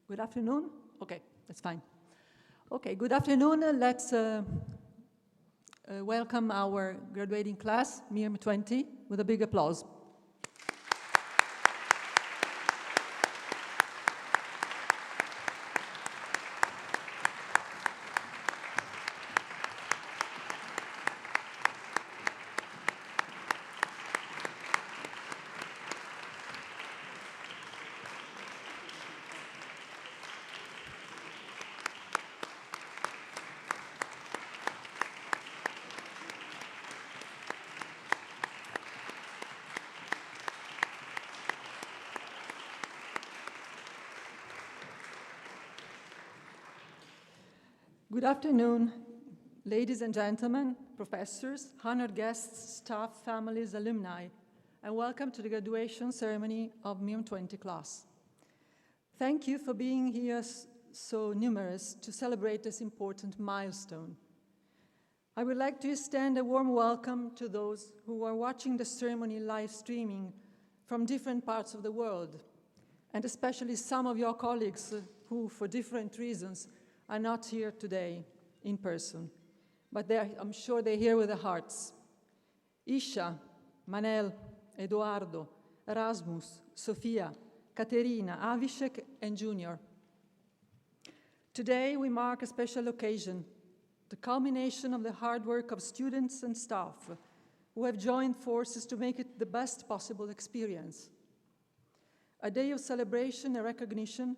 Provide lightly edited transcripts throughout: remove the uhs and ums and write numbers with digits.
Good afternoon. Okay, that's fine. Okay, good afternoon. Let's welcome our graduating class, MIB 20, with a big applause. Good afternoon, ladies and gentlemen, professors, honored guests, staff, families, alumni, and welcome to the graduation ceremony of MIB 20 class. Thank you for being here so numerous to celebrate this important milestone. I would like to extend a warm welcome to those who are watching the ceremony live streaming from different parts of the world, and especially some of your colleagues who, for different reasons, are not here today in person, but I'm sure they're here with their hearts. Isha, Manel, Eduardo, Erasmus, Sofia, Katerina, Avishek, and Junior. Today we mark a special occasion, the culmination of the hard work of students and staff who have joined forces to make it the best possible experience. A day of celebration and recognition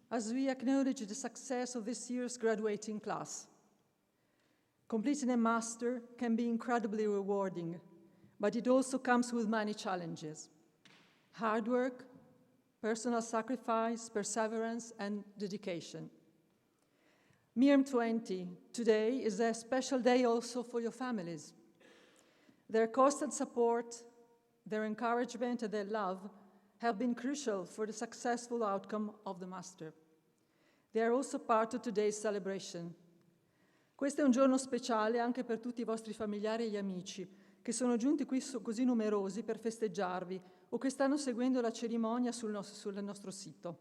as we acknowledge the success of this year's graduating class. Completing a master can be incredibly rewarding, but it also comes with many challenges. Hard work, personal sacrifice, perseverance, and dedication. MIB 20 today is a special day also for your families. Their constant support, their encouragement, and their love have been crucial for the successful outcome of the master. They are also part of today's celebration. Questo è un giorno speciale anche per tutti i vostri familiari e gli amici che sono giunti qui così numerosi per festeggiarvi o che stanno seguendo la cerimonia sul nostro sito.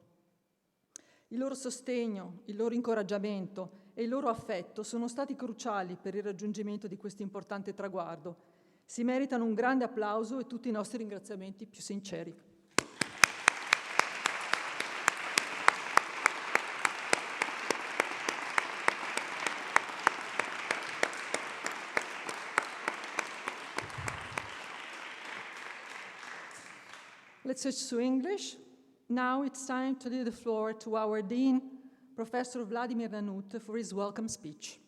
Il loro sostegno, il loro incoraggiamento e il loro affetto sono stati cruciali per il raggiungimento di questo importante traguardo. Si meritano un grande applauso e tutti i nostri ringraziamenti più sinceri. Let's switch to English. Now it's time to leave the floor to our Dean, Professor Vladimir Nanut, for his welcome speech.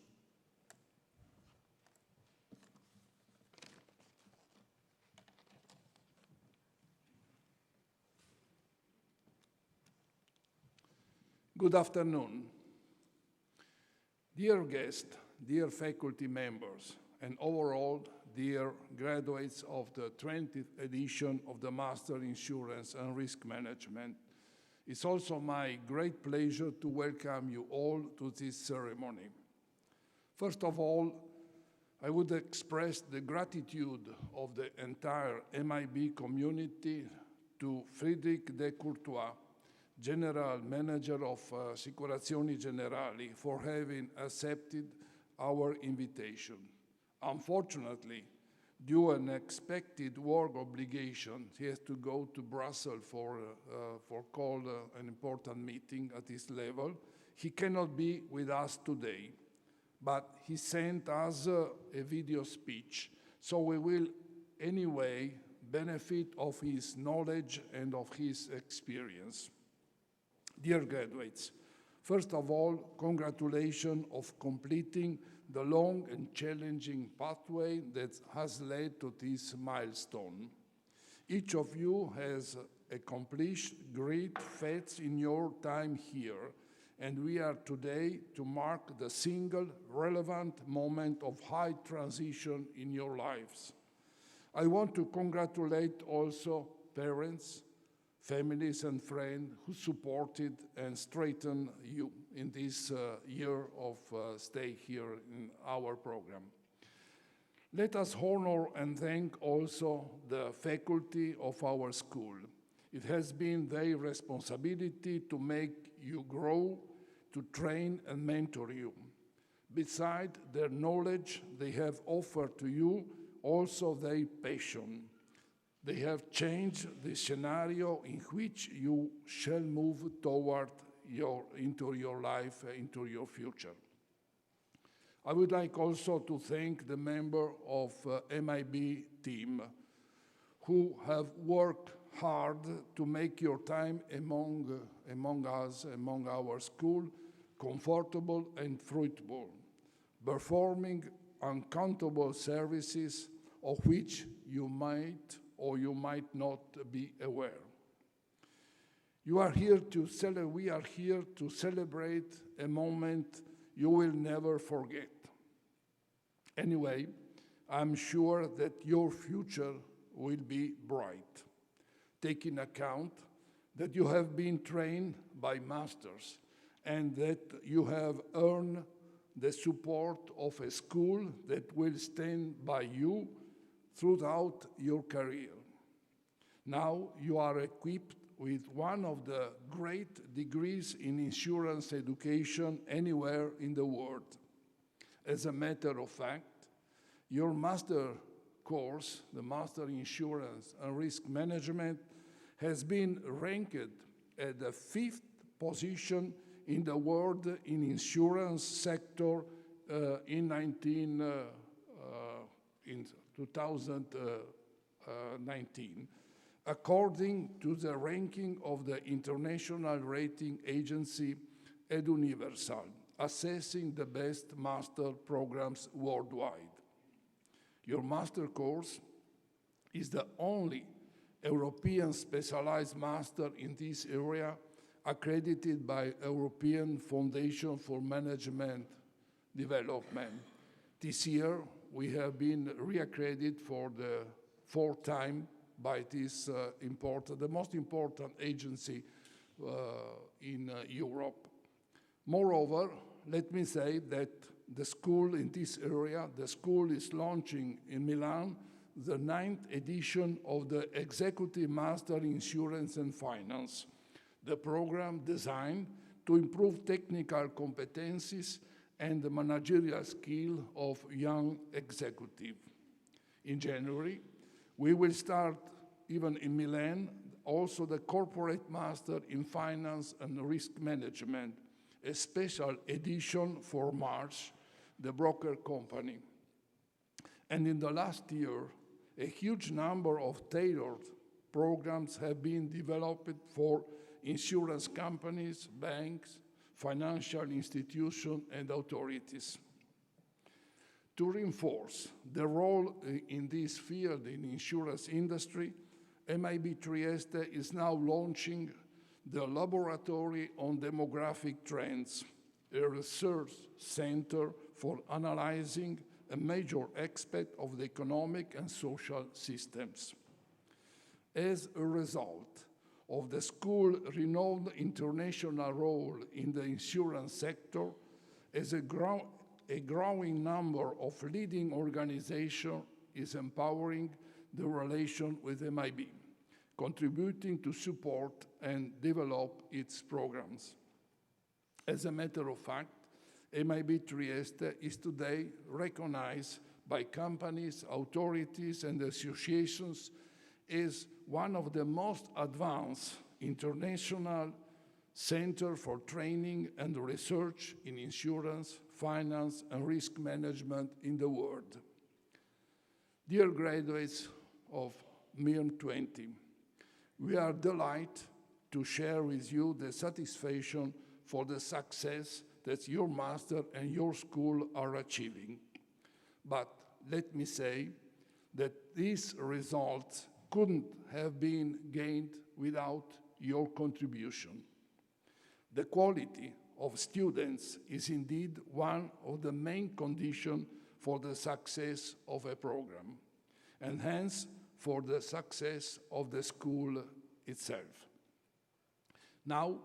Good afternoon. Dear guests, dear faculty members, and overall, dear graduates of the 20th edition of the Master Insurance and Risk Management, it's also my great pleasure to welcome you all to this ceremony. First of all, I would express the gratitude of the entire MIB community to Frédéric de Courtois, General Manager of Assicurazioni Generali, for having accepted our invitation. Unfortunately, due to unexpected work obligation, he has to go to Brussels for call an important meeting at this level. He cannot be with us today, but he sent us a video speech, so we will anyway benefit of his knowledge and of his experience. Dear graduates, first of all, congratulations of completing the long and challenging pathway that has led to this milestone. Each of you has accomplished great feats in your time here, and we are today to mark the single relevant moment of high transition in your lives. I want to congratulate also parents, families and friends who supported and strengthened you in this year of stay here in our program. Let us honor and thank also the faculty of our school. It has been their responsibility to make you grow, to train and mentor you. Beside their knowledge, they have offered to you also their passion. They have changed the scenario in which you shall move toward into your life, into your future. I would like also to thank the member of MIB team who have worked hard to make your time among us, among our school, comfortable and fruitful, performing uncountable services of which you might or you might not be aware. We are here to celebrate a moment you will never forget. Anyway, I'm sure that your future will be bright, taking account that you have been trained by masters and that you have earned the support of a school that will stand by you throughout your career. Now you are equipped with one of the great degrees in insurance education anywhere in the world. As a matter of fact, your master course, the Master in Insurance and Risk Management, has been ranked at the 5th position in the world in insurance sector in 2019, according to the ranking of the international rating agency Universal, assessing the best master programs worldwide. Your master course is the only European specialized master in this area accredited by European Foundation for Management Development. This year, we have been reaccredited for the 4th time by this the most important agency in Europe. Moreover, let me say that the school in this area, the school is launching in Milan the 9th edition of the Executive Master in Insurance and Finance, the program designed to improve technical competencies and the managerial skill of young executives. In January, we will start, even in Milan, also the Corporate Master in Finance and Risk Management, a special edition for March, the broker company. And in the last year, a huge number of tailored programs have been developed for insurance companies, banks, financial institutions, and authorities. To reinforce the role in this field in the insurance industry, MIB Trieste is now launching the Laboratory on Demographic Trends, a research center for analyzing a major aspect of the economic and social systems. As a result of the school's renowned international role in the insurance sector, as a growing number of leading organizations is empowering the relation with MIB, contributing to support and develop its programs. As a matter of fact, MIB Trieste is today recognized by companies, authorities, and associations as one of the most advanced international centers for training and research in insurance, finance, and risk management in the world. Dear graduates of MIM 20, we are delighted to share with you the satisfaction for the success that your master and your school are achieving. But let me say that these results couldn't have been gained without your contribution. The quality of students is indeed one of the main conditions for the success of a program, and hence for the success of the school itself. Now,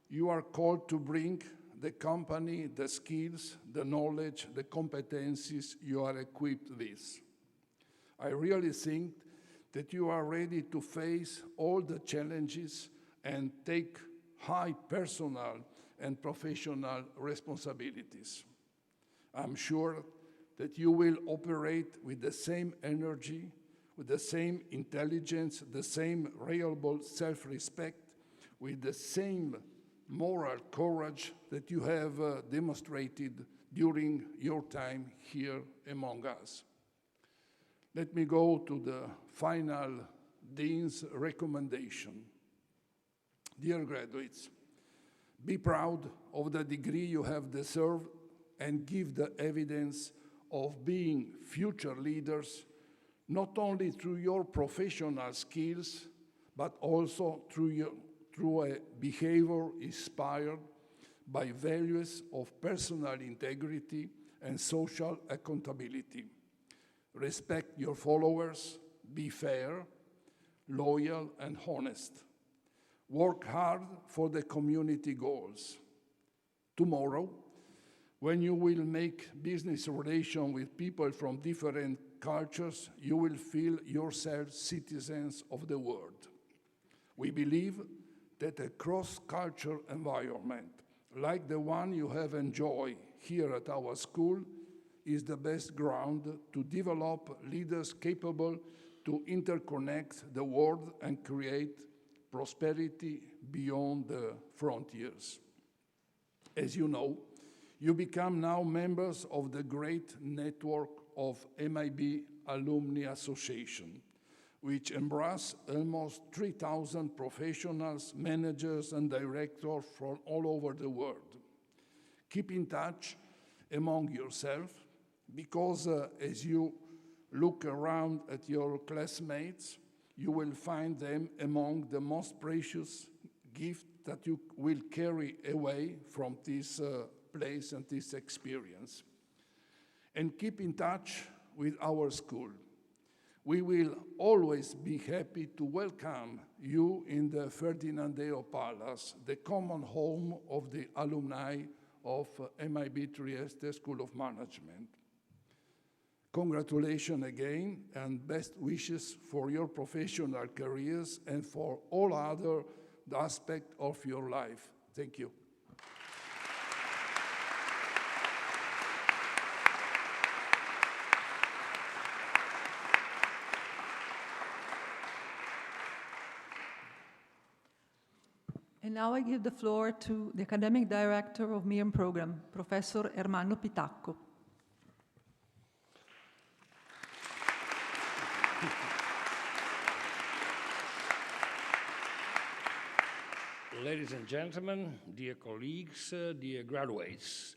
you are called to bring the company, the skills, the knowledge, the competencies you are equipped with. I really think that you are ready to face all the challenges and take high personal and professional responsibilities. I'm sure that you will operate with the same energy, with the same intelligence, the same reliable self-respect, with the same moral courage that you have demonstrated during your time here among us. Let me go to the final Dean's recommendation. Dear graduates, be proud of the degree you have deserved and give the evidence of being future leaders, not only through your professional skills, but also through a behavior inspired by values of personal integrity and social accountability. Respect your followers, be fair, loyal, and honest. Work hard for the community goals. Tomorrow, when you will make business relations with people from different cultures, you will feel yourselves citizens of the world. We believe that a cross-cultural environment, like the one you have enjoyed here at our school, is the best ground to develop leaders capable to interconnect the world and create prosperity beyond the frontiers. As you know, you become now members of the great network of MIB Alumni Association, which embrace almost 3,000 professionals, managers, and directors from all over the world. Keep in touch among yourselves, because as you look around at your classmates, you will find them among the most precious gifts that you will carry away from this place and this experience. And keep in touch with our school. We will always be happy to welcome you in the Ferdinandeo Palace, the common home of the alumni of MIB Trieste School of Management. Congratulations again, and best wishes for your professional careers and for all other aspects of your life. Thank you. And now I give the floor to the Academic Director of MIRM Program, Professor Ermanno Pitacco. Ladies and gentlemen, dear colleagues, dear graduates,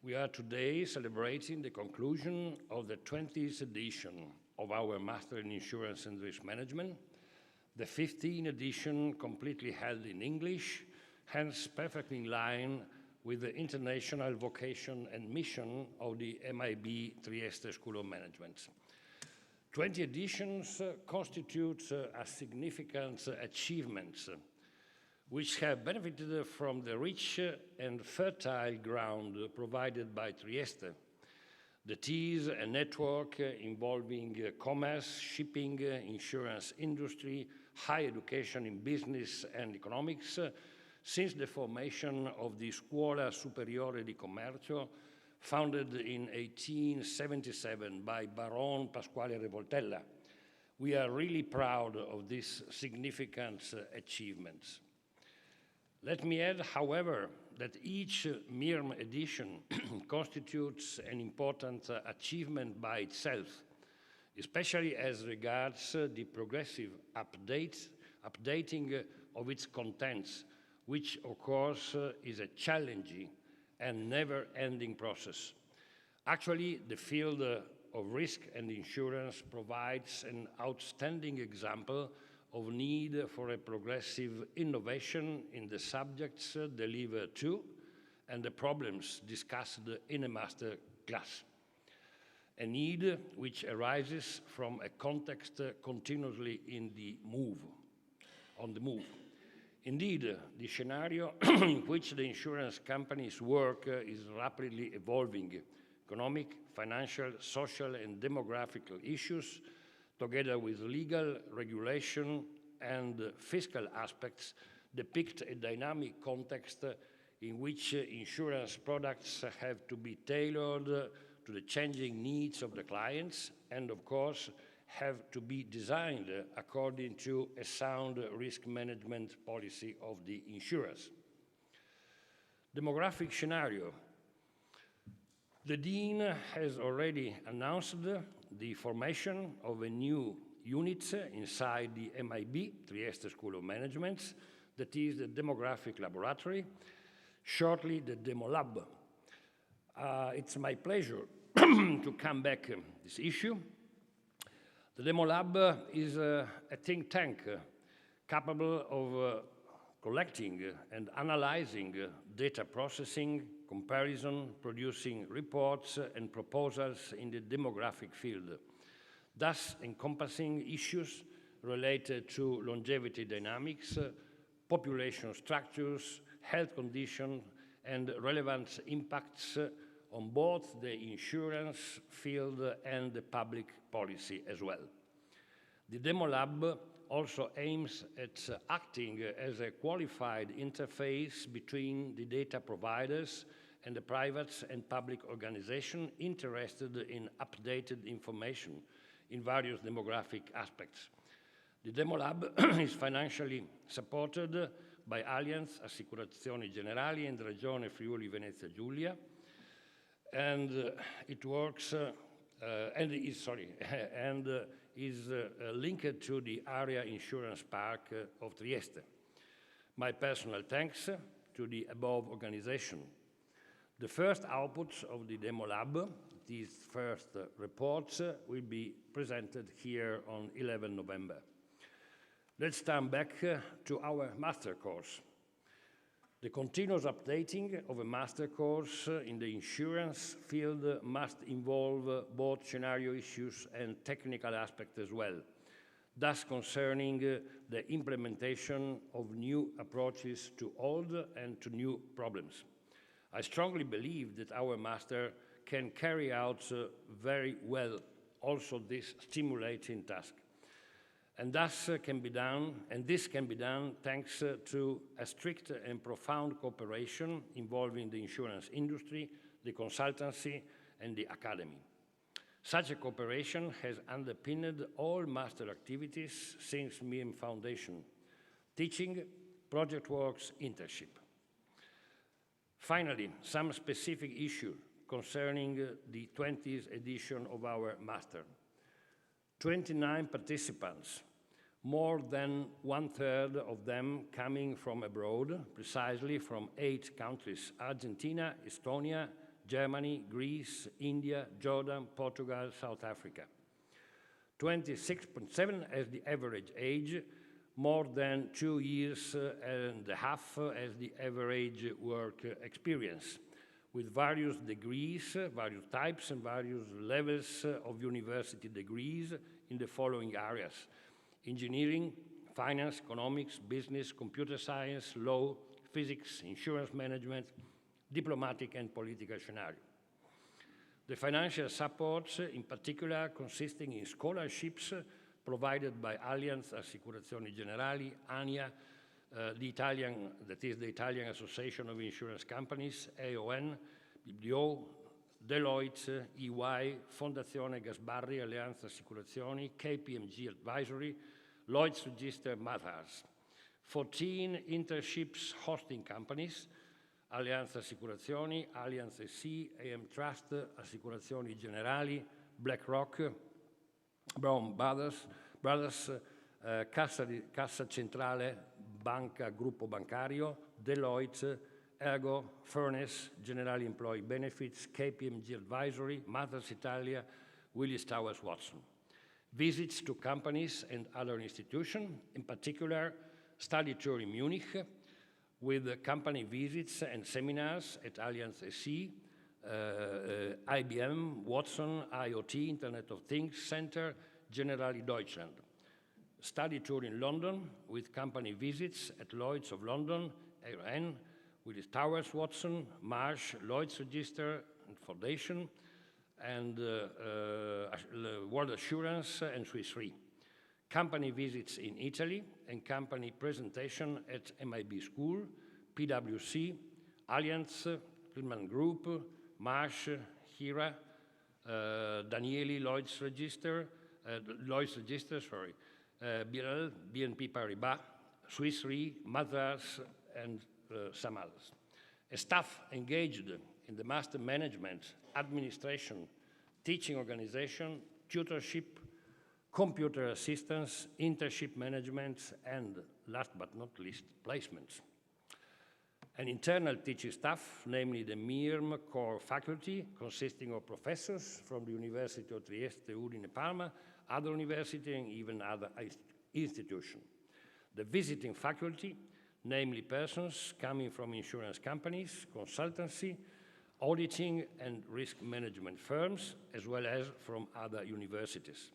we are today celebrating the conclusion of the 20th edition of our Master in Insurance and Risk Management, the 15th edition completely held in English, hence perfectly in line with the international vocation and mission of the MIB Trieste School of Management. 20 editions constitute a significant achievement, which have benefited from the rich and fertile ground provided by Trieste. That is a network involving commerce, shipping, insurance industry, higher education in business and economics, since the formation of the Scuola Superiore di Commercio, founded in 1877 by Baron Pasquale Revoltella. We are really proud of these significant achievements. Let me add, however, that each MIRM edition constitutes an important achievement by itself, especially as regards the progressive updating of its contents, which, of course, is a challenging and never-ending process. Actually, the field of risk and insurance provides an outstanding example of need for a progressive innovation in the subjects delivered to and the problems discussed in a master class. A need which arises from a context continuously on the move. Indeed, the scenario in which the insurance companies work is rapidly evolving. Economic, financial, social, and demographic issues together with legal regulation and fiscal aspects, depict a dynamic context in which insurance products have to be tailored to the changing needs of the clients and, of course, have to be designed according to a sound risk management policy of the insurers. Demographic scenario. The Dean has already announced the formation of a new unit inside the MIB Trieste School of Management, that is the Demographic Laboratory, shortly the DemoLab. It's my pleasure to come back to this issue. The DemoLab is a think tank capable of collecting and analyzing data processing, comparison, producing reports and proposals in the demographic field, thus encompassing issues related to longevity dynamics, population structures, health conditions, and relevant impacts on both the insurance field and the public policy as well. The DemoLab also aims at acting as a qualified interface between the data providers and the private and public organizations interested in updated information in various demographic aspects. The DemoLab is financially supported by Allianz Assicurazioni Generali and Regione Friuli Venezia Giulia, and it works is linked to the area insurance park of Trieste. My personal thanks to the above organization. The first outputs of the DemoLab, these first reports, will be presented here on 11 November. Let's turn back to our master course. The continuous updating of a master course in the insurance field must involve both scenario issues and technical aspects as well, thus concerning the implementation of new approaches to old and to new problems. I strongly believe that our master can carry out very well also this stimulating task. And this can be done thanks to a strict and profound cooperation involving the insurance industry, the consultancy, and the academy. Such a cooperation has underpinned all master activities since MIB Foundation: teaching, project works, internship. Finally, some specific issues concerning the 20th edition of our master. 29 participants, more than 1/3 of them coming from abroad, precisely from 8 countries: Argentina, Estonia, Germany, Greece, India, Jordan, Portugal, South Africa. 26.7 as the average age, more than 2 years and a half as the average work experience, with various degrees, various types and various levels of university degrees in the following areas: engineering, finance, economics, business, computer science, law, physics, insurance management, diplomatic and political scenario. The financial support, in particular, consisting in scholarships provided by Allianz Assicurazioni Generali, ANIA, that is the Italian Association of Insurance Companies, AON, BDO, Deloitte, EY, Fondazione Gasbarri, Alleanza Assicurazioni, KPMG Advisory, Lloyd's Register, Mathars. 14 internships hosting companies: Alleanza Assicurazioni, Allianz SC, AM Trust, Assicurazioni Generali, BlackRock, Brown Brothers, Cassa Centrale, Banca Gruppo Bancario, Deloitte, Ergo, Furnace, Generali Employee Benefits, KPMG Advisory, Mathers Italia, Willis Towers Watson. Visits to companies and other institutions, in particular study tour in Munich, with company visits and seminars at Allianz SC, IBM, Watson, IoT, Internet of Things Center, Generali Deutschland. Study tour in London with company visits at Lloyd's of London, ARN, Willis Towers Watson, Marsh, Lloyd's Register and Foundation, and World Assurance and Swiss Re. Company visits in Italy and company presentation at MIB School, PwC, Allianz, Friedman Group, Marsh, Hira, Danieli, Lloyd's Register, BRL, BNP Paribas, Swiss Re, Mazars, and some others. A staff engaged in the master management, administration, teaching organization, tutorship, computer assistance, internship management, and last but not least, placements. An internal teaching staff, namely the MIRM core faculty, consisting of professors from the University of Trieste, Udine, Parma, other universities, and even other institutions. The visiting faculty, namely persons coming from insurance companies, consultancy, auditing, and risk management firms, as well as from other universities.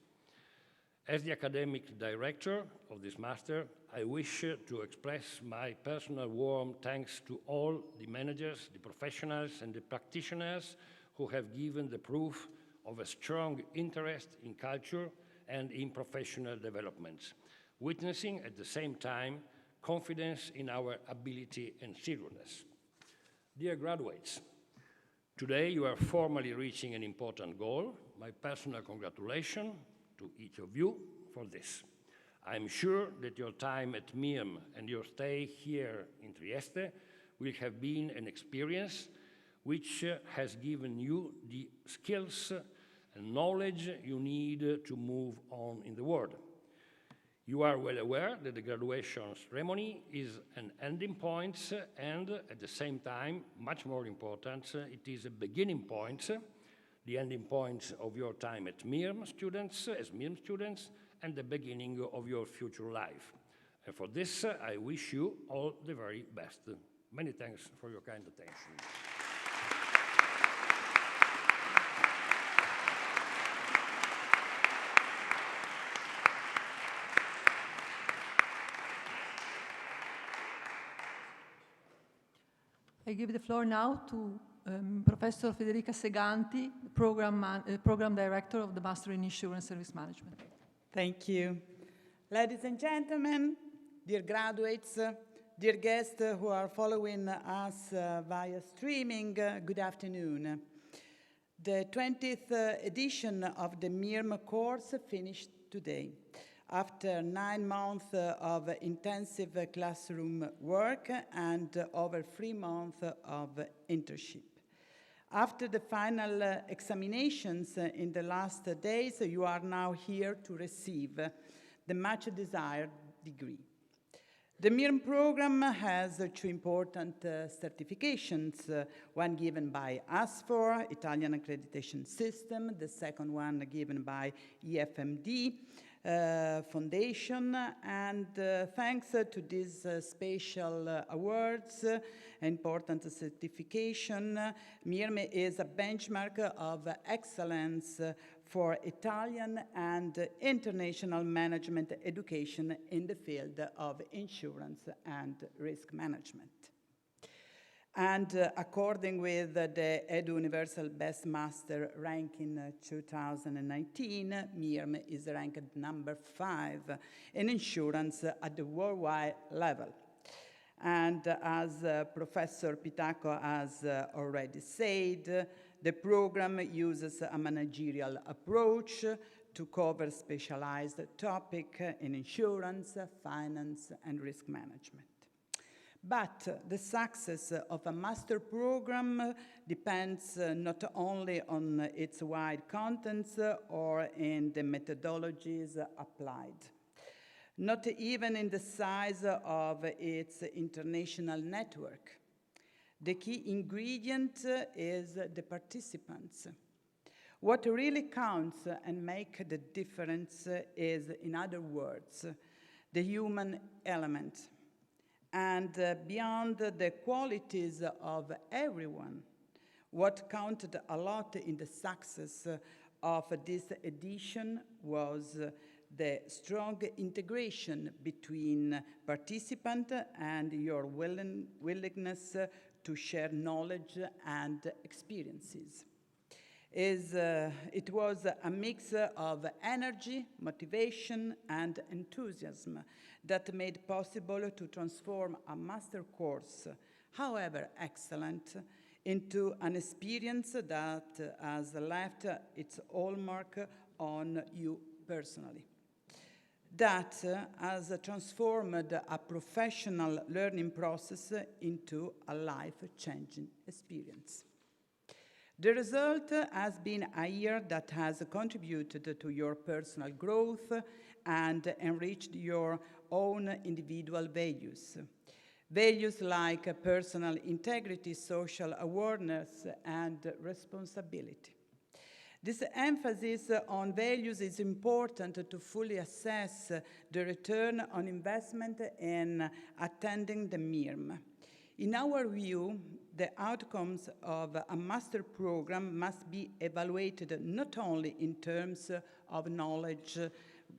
As the academic director of this master, I wish to express my personal warm thanks to all the managers, the professionals, and the practitioners who have given the proof of a strong interest in culture and in professional developments, witnessing at the same time confidence in our ability and seriousness. Dear graduates, today you are formally reaching an important goal. My personal congratulations to each of you for this. I'm sure that your time at MIRM and your stay here in Trieste will have been an experience which has given you the skills and knowledge you need to move on in the world. You are well aware that the graduation ceremony is an ending point and at the same time, much more important, it is a beginning point, the ending point of your time at MIRM students, as MIRM students, and the beginning of your future life. And for this, I wish you all the very best. Many thanks for your kind attention. I give the floor now to Professor Federica Seganti, Program Director of the Master in Insurance Service Management. Thank you. Ladies and gentlemen, dear graduates, dear guests who are following us via streaming, good afternoon. The 20th edition of the MIRM course finished today. After 9 months of intensive classroom work and over 3 months of internship. After the final examinations in the last days, you are now here to receive the much desired degree. The MIRM program has 2 important certifications, one given by ASFOR, Italian Accreditation System, the second one given by EFMD, Foundation, and thanks to these special awards, important certification, MIRM is a benchmark of excellence for Italian and international management education in the field of insurance and risk management. And according with the Edu Universal Best Master ranking 2019, MIRM is ranked number 5 in insurance at the worldwide level. And as Professor Pitacco has already said, the program uses a managerial approach to cover specialized topics in insurance, finance, and risk management. But the success of a master program depends not only on its wide contents or in the methodologies applied, not even in the size of its international network. The key ingredient is the participants. What really counts and makes the difference is, in other words, the human element. And beyond the qualities of everyone, what counted a lot in the success of this edition was the strong integration between participant and your willingness to share knowledge and experiences. It was a mix of energy, motivation, and enthusiasm that made possible to transform a master course, however excellent, into an experience that has left its hallmark on you personally. That has transformed a professional learning process into a life-changing experience. The result has been a year that has contributed to your personal growth and enriched your own individual values. Values like personal integrity, social awareness, and responsibility. This emphasis on values is important to fully assess the return on investment in attending the MIRM. In our view, the outcomes of a master program must be evaluated not only in terms of knowledge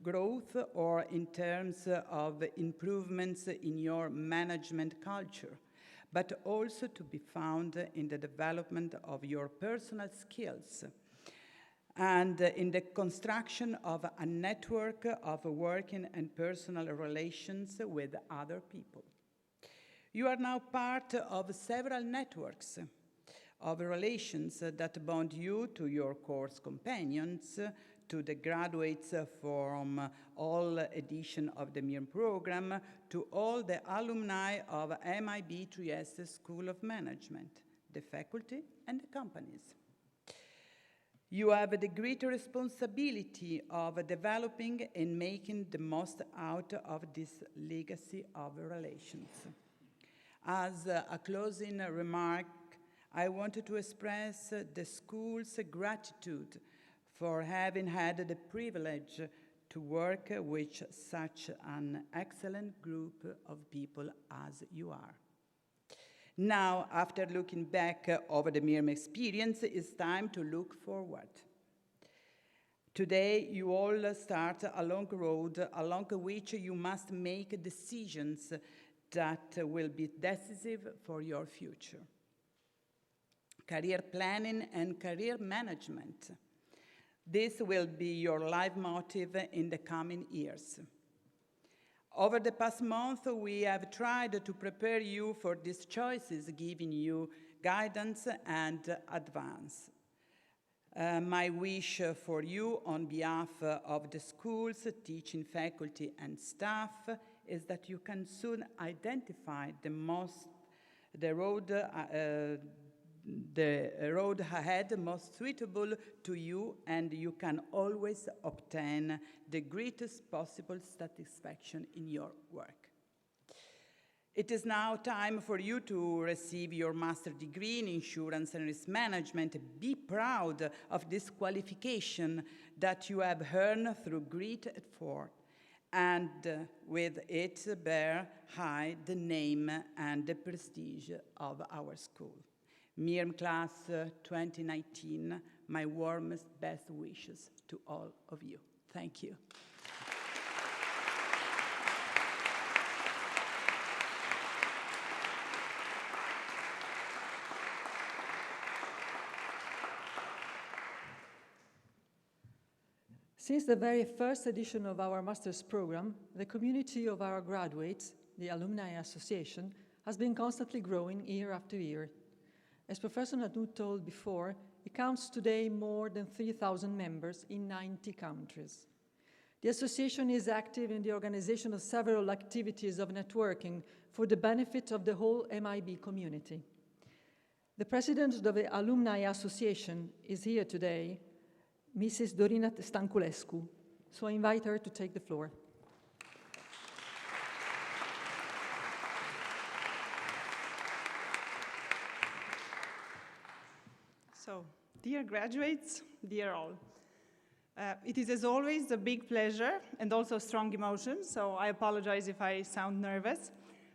growth or in terms of improvements in your management culture, but also to be found in the development of your personal skills and in the construction of a network of working and personal relations with other people. You are now part of several networks of relations that bond you to your course companions, to the graduates from all editions of the MIRM program, to all the alumni of MIB Trieste School of Management, the faculty and the companies. You have the great responsibility of developing and making the most out of this legacy of relations. As a closing remark, I wanted to express the school's gratitude for having had the privilege to work with such an excellent group of people as you are. Now, after looking back over the MIRM experience, it's time to look forward. Today, you all start a long road along which you must make decisions that will be decisive for your future. Career planning and career management. This will be your life motive in the coming years. Over the past month, we have tried to prepare you for these choices, giving you guidance and advice. My wish for you on behalf of the schools, teaching faculty and staff is that you can soon identify the road ahead most suitable to you, and you can always obtain the greatest possible satisfaction in your work. It is now time for you to receive your master's degree in insurance and risk management. Be proud of this qualification that you have earned through great effort, and with it bear high the name and the prestige of our school. MIRM Class 2019, my warmest best wishes to all of you. Thank you. Since the very first edition of our master's program, the community of our graduates, the Alumni Association, has been constantly growing year after year. As Professor Nanu told before, it counts today more than 3,000 members in 90 countries. The association is active in the organization of several activities of networking for the benefit of the whole MIB community. The president of the Alumni Association is here today, Mrs. Dorina Stanculescu, so I invite her to take the floor. So, dear graduates, dear all, it is as always a big pleasure and also strong emotion, so I apologize if I sound nervous,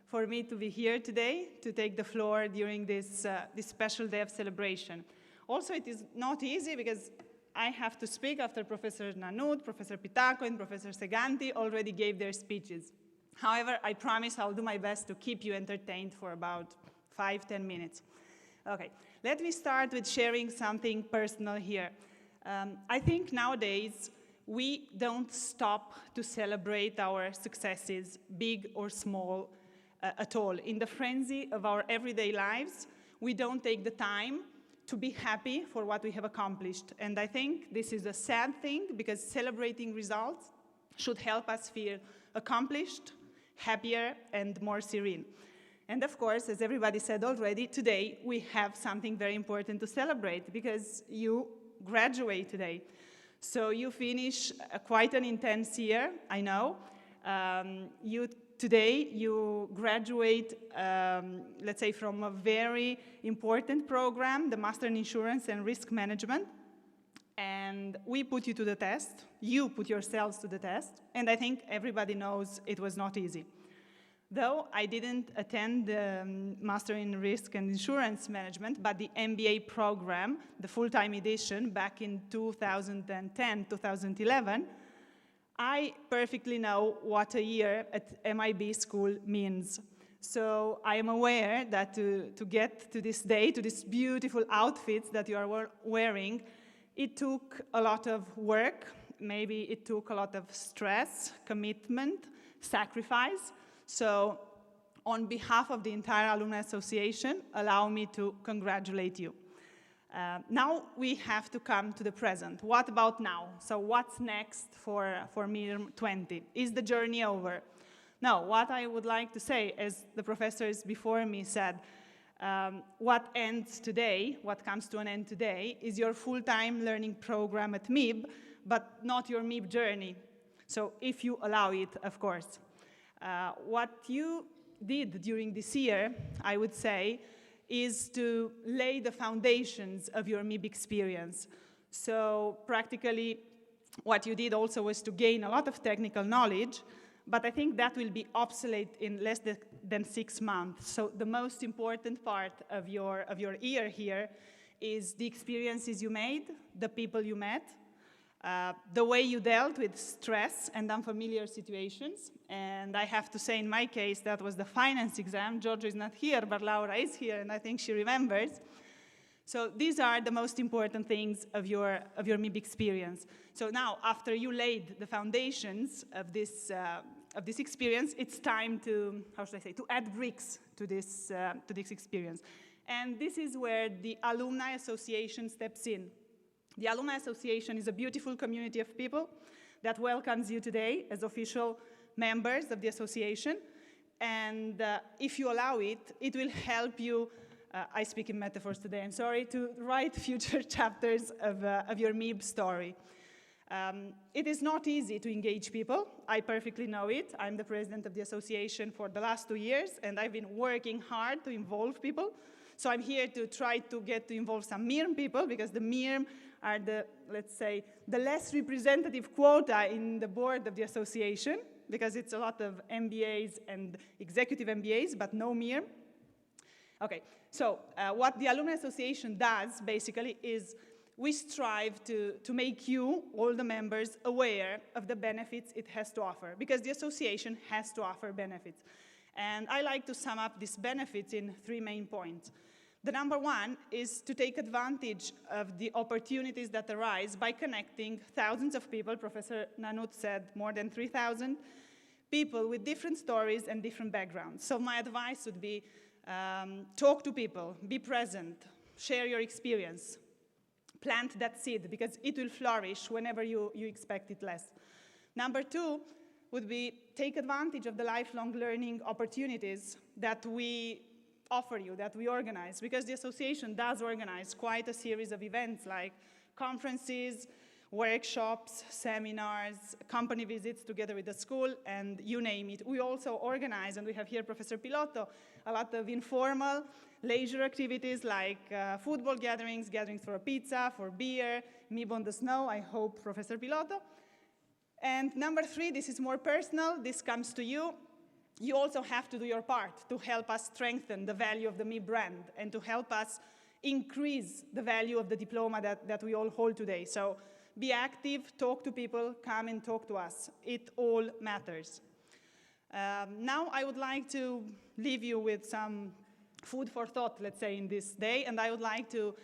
for me to be here today to take the floor during this special day of celebration. Also, it is not easy because I have to speak after Professor Nanud, Professor Pitaco, and Professor Seganti already gave their speeches. However, I promise I'll do my best to keep you entertained for about 5-10 minutes. Okay, let me start with sharing something personal here. I think nowadays we don't stop to celebrate our successes, big or small, at all. In the frenzy of our everyday lives, we don't take the time to be happy for what we have accomplished. And I think this is a sad thing, because celebrating results should help us feel accomplished, happier, and more serene. And of course, as everybody said already, today we have something very important to celebrate, because you graduate today. So you finish quite an intense year, I know. Today you graduate, let's say, from a very important program, the Master in Insurance and Risk Management. And we put you to the test. You put yourselves to the test. And I think everybody knows it was not easy. Though I didn't attend the Master in Risk and Insurance Management, but the MBA program, the full-time edition, back in 2010, 2011, I perfectly know what a year at MIB school means. So I am aware that to get to this day, to these beautiful outfits that you are wearing, it took a lot of work, maybe it took a lot of stress, commitment, sacrifice. So on behalf of the entire Alumni Association, allow me to congratulate you. Now we have to come to the present. What about now? So what's next for MIB 20? Is the journey over? No, what I would like to say, as the professors before me said, what ends today, what comes to an end today, is your full-time learning program at MIB, but not your MIB journey. So if you allow it, of course. What you did during this year, I would say, is to lay the foundations of your MIB experience. So practically, what you did also was to gain a lot of technical knowledge, but I think that will be obsolete in less than 6 months. So the most important part of your year here is the experiences you made, the people you met, the way you dealt with stress and unfamiliar situations. And I have to say, in my case, that was the finance exam. Giorgio is not here, but Laura is here, and I think she remembers. So these are the most important things of your MIB experience. So now, after you laid the foundations of this experience, it's time to, how should I say, to add bricks to this experience. And this is where the Alumni Association steps in. The Alumni Association is a beautiful community of people that welcomes you today as official members of the association. And if you allow it, it will help you, I speak in metaphors today, I'm sorry, to write future chapters of your MIB story. It is not easy to engage people. I perfectly know it. I'm the president of the association for the last 2 years, and I've been working hard to involve people. So I'm here to try to get to involve some MIRM people, because the MIRM are the, let's say, the less representative quota in the board of the association, because it's a lot of MBAs and executive MBAs, but no MIRM. Okay, so what the Alumni Association does, basically, is we strive to make you, all the members, aware of the benefits it has to offer, because the association has to offer benefits. And I like to sum up these benefits in 3 main points. The number one is to take advantage of the opportunities that arise by connecting thousands of people. Professor Nanut said more than 3,000 people with different stories and different backgrounds. So my advice would be talk to people, be present, share your experience, plant that seed, because it will flourish whenever you expect it less. Number two would be take advantage of the lifelong learning opportunities that we offer you, that we organize, because the association does organize quite a series of events like conferences, workshops, seminars, company visits together with the school, and you name it. We also organize, and we have here Professor Pilotto, a lot of informal leisure activities like football gatherings, gatherings for a pizza, for beer, MIB on the snow, I hope, Professor Pilotto. And number three, this is more personal, this comes to you. You also have to do your part to help us strengthen the value of the MIB brand and to help us increase the value of the diploma that we all hold today. So be active, talk to people, come and talk to us. It all matters. Now I would like to leave you with some food for thought, let's say, in this day, and I would like to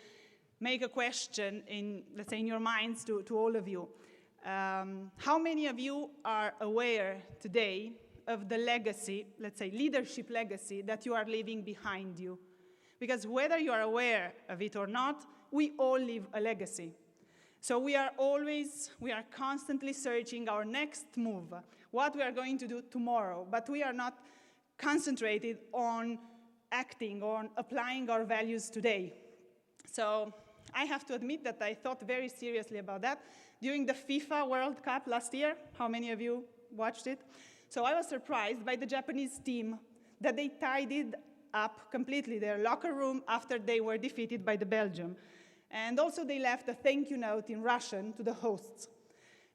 make a question in, let's say, in your minds to all of you. How many of you are aware today of the legacy, let's say leadership legacy, that you are leaving behind you? Because whether you are aware of it or not, we all leave a legacy. So we are constantly searching our next move, what we are going to do tomorrow, but we are not concentrated on acting, on applying our values today. So I have to admit that I thought very seriously about that. During the FIFA World Cup last year, how many of you watched it? So I was surprised by the Japanese team that they tidied up completely their locker room after they were defeated by the Belgium. And also they left a thank you note in Russian to the hosts.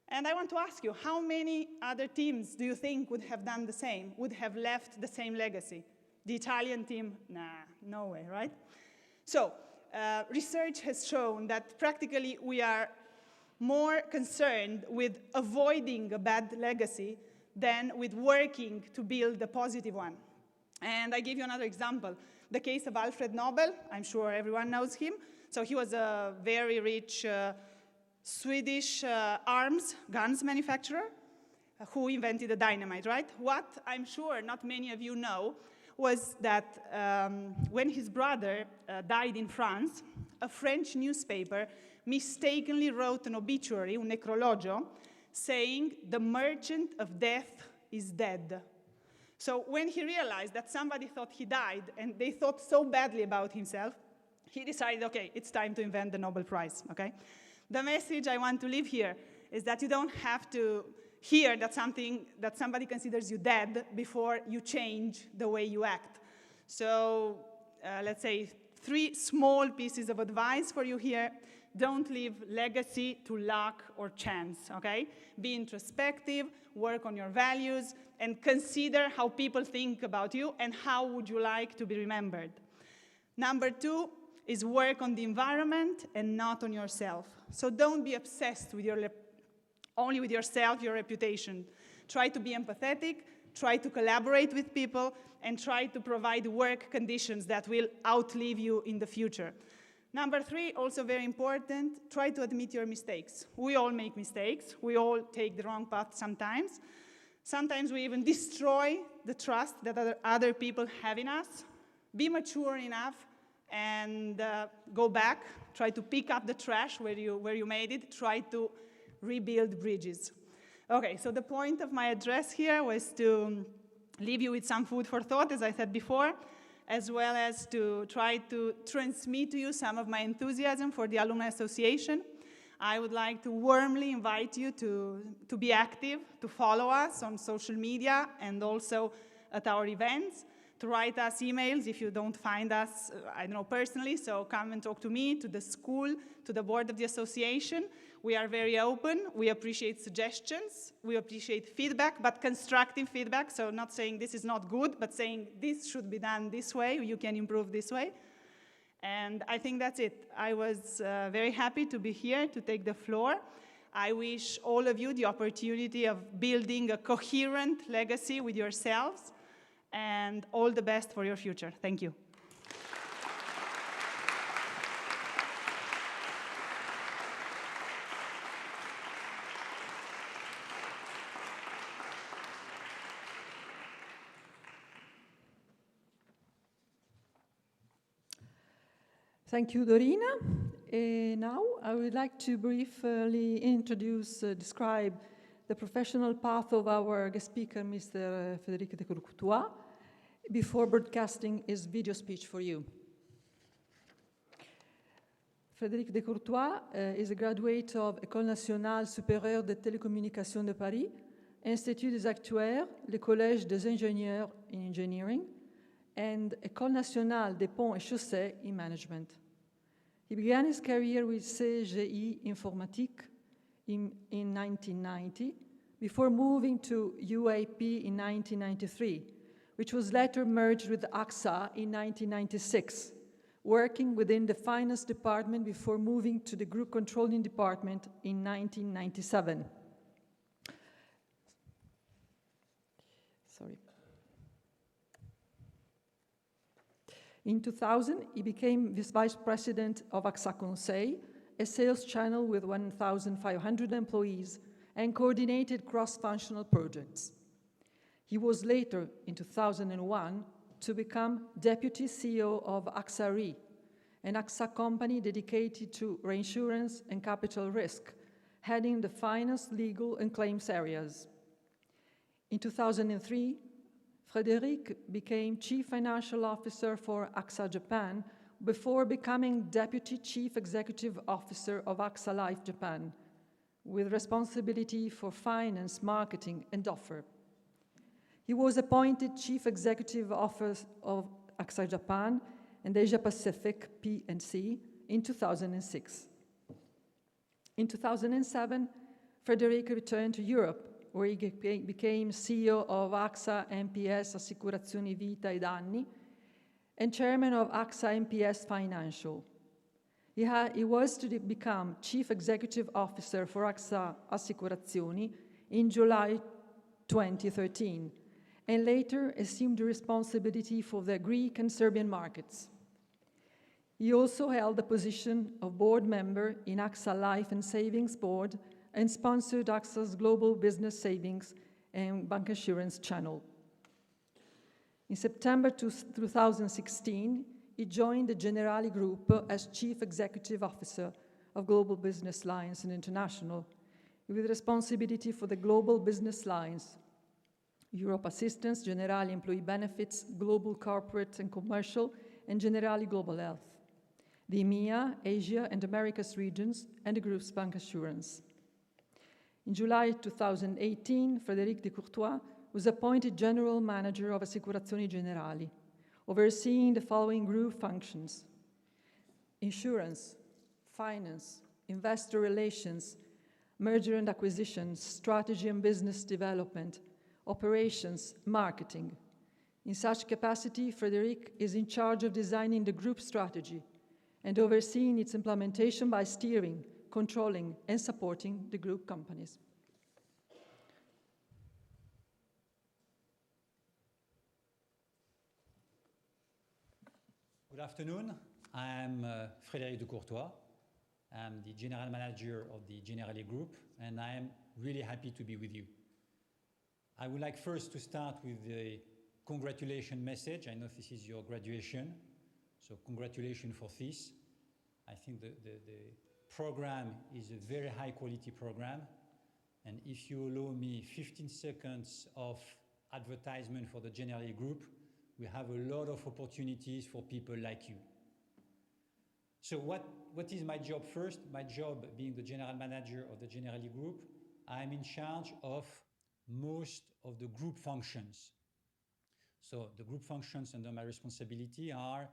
And I want to ask you, how many other teams do you think would have done the same, would have left the same legacy? The Italian team? Nah, no way, right? So research has shown that practically we are more concerned with avoiding a bad legacy than with working to build a positive one. And I give you another example. The case of Alfred Nobel, I'm sure everyone knows him. So he was a very rich Swedish guns manufacturer who invented the dynamite, right? What I'm sure not many of you know was that when his brother died in France, a French newspaper mistakenly wrote an obituary, un necrologio, saying the merchant of death is dead. So when he realized that somebody thought he died and they thought so badly about himself, he decided, okay, it's time to invent the Nobel Prize, okay? The message I want to leave here is that you don't have to hear that somebody considers you dead before you change the way you act. So let's say 3 small pieces of advice for you here. Don't leave legacy to luck or chance, okay? Be introspective, work on your values, and consider how people think about you and how would you like to be remembered. Number 2 is work on the environment and not on yourself. So don't be obsessed with only with yourself, your reputation. Try to be empathetic, try to collaborate with people, and try to provide work conditions that will outlive you in the future. Number 3, also very important, try to admit your mistakes. We all make mistakes. We all take the wrong path sometimes. Sometimes we even destroy the trust that other people have in us. Be mature enough and go back. Try to pick up the trash where you made it. Try to rebuild bridges. Okay, so the point of my address here was to leave you with some food for thought, as I said before, as well as to try to transmit to you some of my enthusiasm for the Alumni Association. I would like to warmly invite you to be active, to follow us on social media and also at our events, to write us emails if you don't find us, I don't know, personally, so come and talk to me, to the school, to the board of the association. We are very open. We appreciate suggestions. We appreciate feedback, but constructive feedback, so not saying this is not good, but saying this should be done this way, you can improve this way. And I think that's it. I was very happy to be here to take the floor. I wish all of you the opportunity of building a coherent legacy with yourselves, and all the best for your future. Thank you. Thank you, Dorina. Now I would like to briefly describe the professional path of our guest speaker, Mr. Frédéric de Courtois, before broadcasting his video speech for you. Frédéric de Courtois is a graduate of École nationale supérieure de télécommunications de Paris, Institut des actuaires, le Collège des ingénieurs in engineering, and École nationale des ponts et chaussées in management. He began his career with CGI Informatique in 1990, before moving to UAP in 1993, which was later merged with AXA in 1996, working within the finance department before moving to the group controlling department in 1997. In 2000, he became vice president of AXA Conseil, a sales channel with 1,500 employees, and coordinated cross-functional projects. He was later, in 2001, to become deputy CEO of AXA Re, an AXA company dedicated to reinsurance and capital risk, heading the finance, legal, and claims areas. In 2003, Frédéric became Chief Financial Officer for AXA Japan before becoming Deputy Chief Executive Officer of AXA Life Japan, with responsibility for finance, marketing, and offer. He was appointed Chief Executive Officer of AXA Japan and Asia Pacific, P&C, in 2006. In 2007, Frédéric returned to Europe, where he became CEO of AXA MPS Assicurazioni Vita e Danni and chairman of AXA MPS Financial. He was to become Chief Executive Officer for AXA Assicurazioni in July 2013, and later assumed the responsibility for the Greek and Serbian markets. He also held the position of board member in AXA Life and Savings Board and sponsored AXA's Global Business Savings and Bancassurance channel. In September 2016, he joined the Generali Group as Chief Executive Officer of Global Business Lines and International, with responsibility for the global business lines, Europe Assistance, Generali Employee Benefits, Global Corporate and Commercial, and Generali Global Health, the EMEA, Asia, and Americas regions, and the group's bancassurance. In July 2018, Frédéric de Courtois was appointed General Manager of Assicurazioni Generali, overseeing the following group functions: insurance, finance, investor relations, merger and acquisitions, strategy and business development, operations, marketing. In such capacity, Frédéric is in charge of designing the group strategy and overseeing its implementation by steering, controlling, and supporting the group companies. Good afternoon. I'm Frédéric de Courtois. I'm the General Manager of the Generali Group, and I am really happy to be with you. I would like first to start with a congratulation message. I know this is your graduation, so congratulations for this. I think the program is a very high quality program, and if you allow me 15 seconds of advertisement for the Generali Group, we have a lot of opportunities for people like you. So what is my job first? My job, being the General Manager of the Generali Group, I'm in charge of most of the group functions. So the group functions under my responsibility are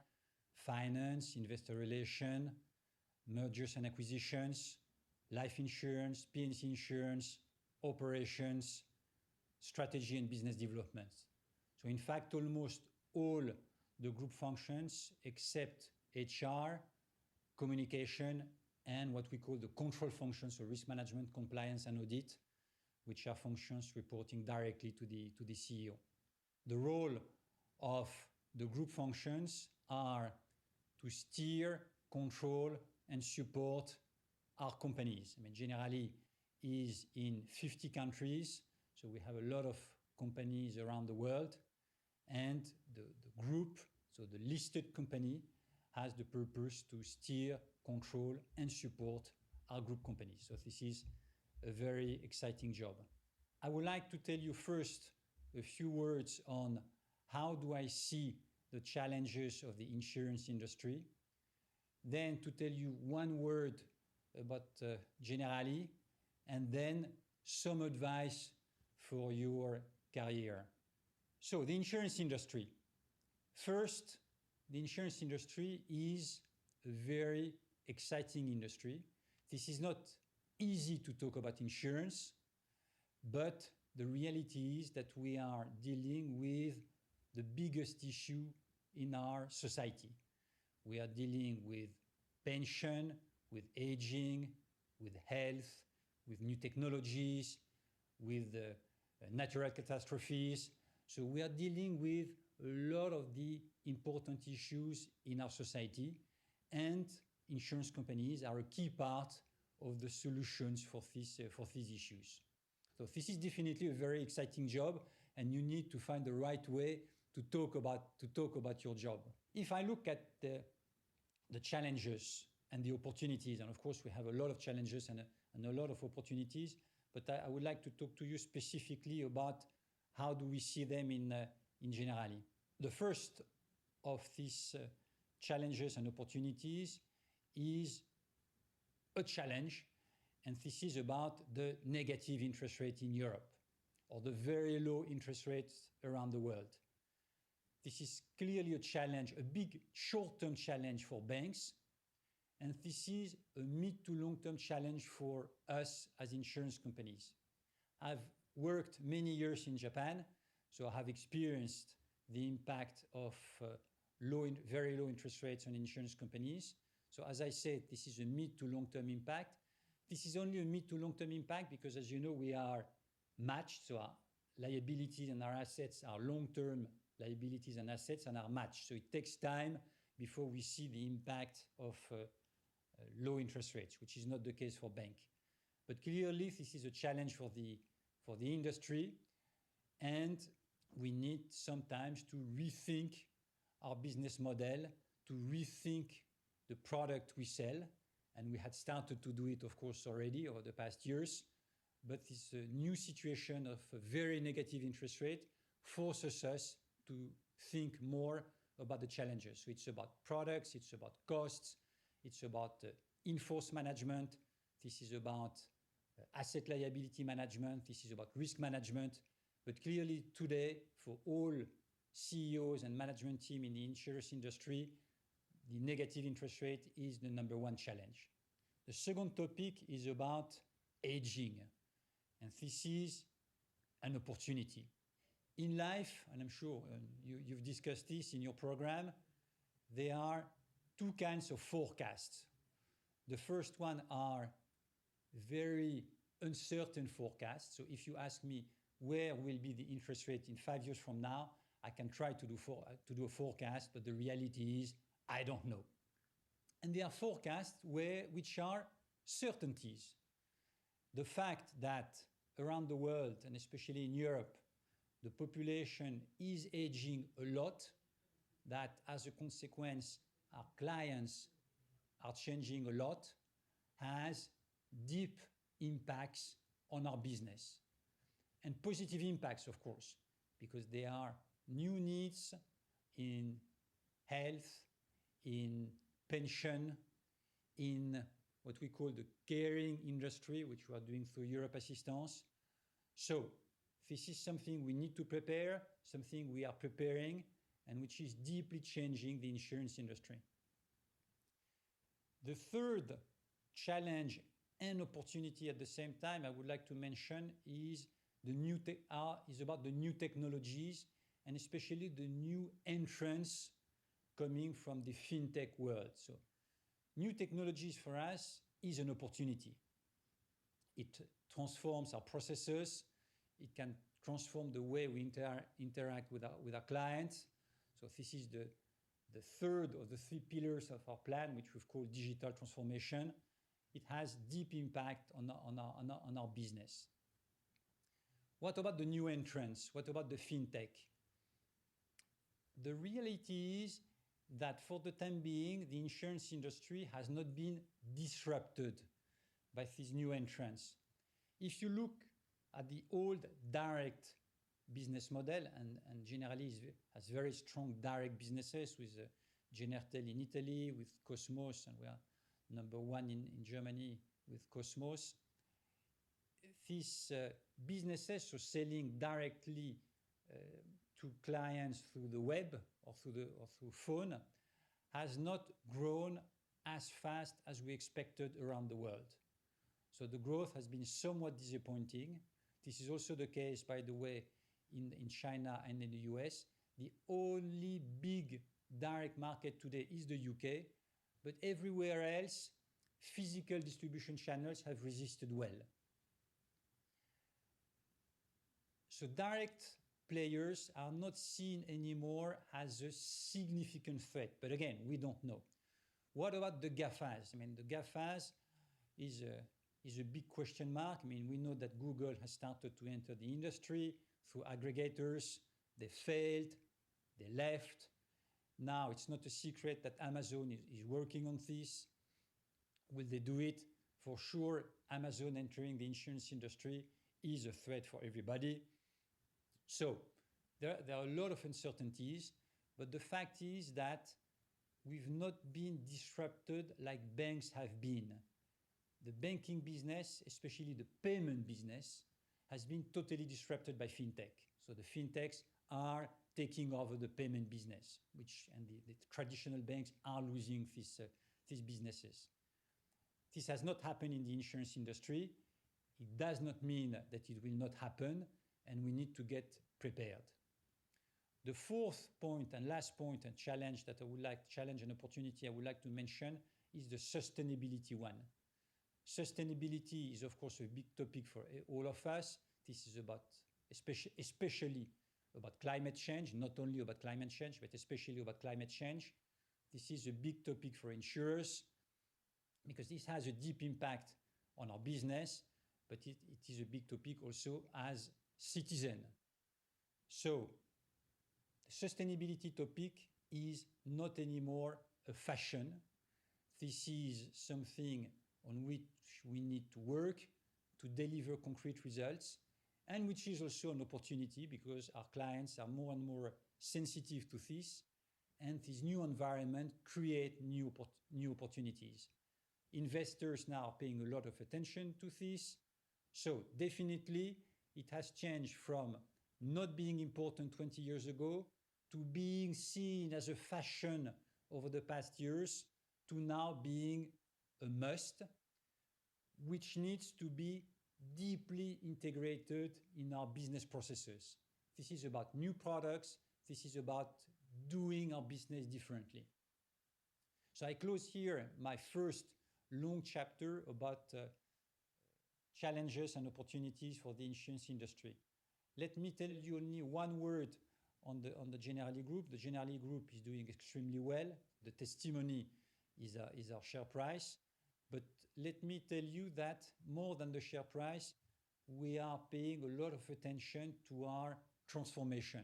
finance, investor relation, mergers and acquisitions, life insurance, P&C insurance, operations, strategy and business development. So in fact, almost all the group functions except HR, communication, and what we call the control functions, so risk management, compliance, and audit, which are functions reporting directly to the CEO. The role of the group functions are to steer, control, and support our companies. I mean, Generali is in 50 countries, so we have a lot of companies around the world, and the group, so the listed company, has the purpose to steer, control, and support our group companies. So this is a very exciting job. I would like to tell you first a few words on how do I see the challenges of the insurance industry, then to tell you one word about Generali, and then some advice for your career. So the insurance industry. First, the insurance industry is a very exciting industry. This is not easy to talk about insurance, but the reality is that we are dealing with the biggest issue in our society. We are dealing with pension, with aging, with health, with new technologies, with natural catastrophes. So we are dealing with a lot of the important issues in our society, and insurance companies are a key part of the solutions for these issues. So this is definitely a very exciting job, and you need to find the right way to talk about your job. If I look at the challenges and the opportunities, and of course we have a lot of challenges and a lot of opportunities, but I would like to talk to you specifically about how do we see them in Generali. The first of these challenges and opportunities is a challenge, and this is about the negative interest rate in Europe, or the very low interest rates around the world. This is clearly a challenge, a big short-term challenge for banks, and this is a mid to long-term challenge for us as insurance companies. I've worked many years in Japan, so I have experienced the impact of very low interest rates on insurance companies. So as I said, this is a mid to long-term impact. This is only a mid to long-term impact because, as you know, we are matched, so our liabilities and our assets are long-term liabilities and assets and are matched. So it takes time before we see the impact of low interest rates, which is not the case for bank. But clearly, this is a challenge for the industry, and we need sometimes to rethink our business model, to rethink the product we sell, and we had started to do it, of course, already over the past years. But this new situation of a very negative interest rate forces us to think more about the challenges. So it's about products, it's about costs, it's about in-force management, this is about asset liability management, this is about risk management. But clearly today, for all CEOs and management team in the insurance industry, the negative interest rate is the number one challenge. The second topic is about aging, and this is an opportunity. In life, and I'm sure you've discussed this in your program, there are two kinds of forecasts. The first one are very uncertain forecasts. So if you ask me where will be the interest rate in 5 years from now, I can try to do a forecast, but the reality is I don't know. And there are forecasts which are certainties. The fact that around the world, and especially in Europe, the population is aging a lot, that as a consequence, our clients are changing a lot, has deep impacts on our business. And positive impacts, of course, because there are new needs in health, in pension, in what we call the caring industry, which we are doing through Europe Assistance. So this is something we need to prepare, something we are preparing, and which is deeply changing the insurance industry. The third challenge and opportunity at the same time I would like to mention is about the new technologies, and especially the new entrants coming from the fintech world. So new technologies for us is an opportunity. It transforms our processes. It can transform the way we interact with our clients. So this is the third of the three pillars of our plan, which we've called digital transformation. It has deep impact on our business. What about the new entrants? What about the fintech? The reality is that for the time being, the insurance industry has not been disrupted by these new entrants. If you look at the old direct business model, and Generali has very strong direct businesses with Genertel in Italy, with Cosmos, and we are number one in Germany with Cosmos. These businesses, so selling directly to clients through the web or through phone, has not grown as fast as we expected around the world. So the growth has been somewhat disappointing. This is also the case, by the way, in China and in the US. The only big direct market today is the UK, but everywhere else, physical distribution channels have resisted well. So direct players are not seen anymore as a significant threat. But again, we don't know. What about the GAFAs? I mean, the GAFAs is a big question mark. I mean, we know that Google has started to enter the industry through aggregators. They failed, they left. Now, it's not a secret that Amazon is working on this. Will they do it? For sure, Amazon entering the insurance industry is a threat for everybody. So there are a lot of uncertainties, but the fact is that we've not been disrupted like banks have been. The banking business, especially the payment business, has been totally disrupted by fintech. So the fintechs are taking over the payment business, and the traditional banks are losing these businesses. This has not happened in the insurance industry. It does not mean that it will not happen, and we need to get prepared. The fourth point and last point and challenge and opportunity I would like to mention is the sustainability one. Sustainability is, of course, a big topic for all of us. This is about, especially about climate change, not only about climate change, but especially about climate change. This is a big topic for insurers because this has a deep impact on our business, but it is a big topic also as citizens. So the sustainability topic is not anymore a fashion. This is something on which we need to work to deliver concrete results, and which is also an opportunity because our clients are more and more sensitive to this, and this new environment creates new opportunities. Investors now are paying a lot of attention to this. So definitely it has changed from not being important 20 years ago to being seen as a fashion over the past years to now being a must, which needs to be deeply integrated in our business processes. This is about new products. This is about doing our business differently. So I close here my first long chapter about challenges and opportunities for the insurance industry. Let me tell you only one word on the Generali Group. The Generali Group is doing extremely well. The testimony is our share price. But let me tell you that more than the share price, we are paying a lot of attention to our transformation.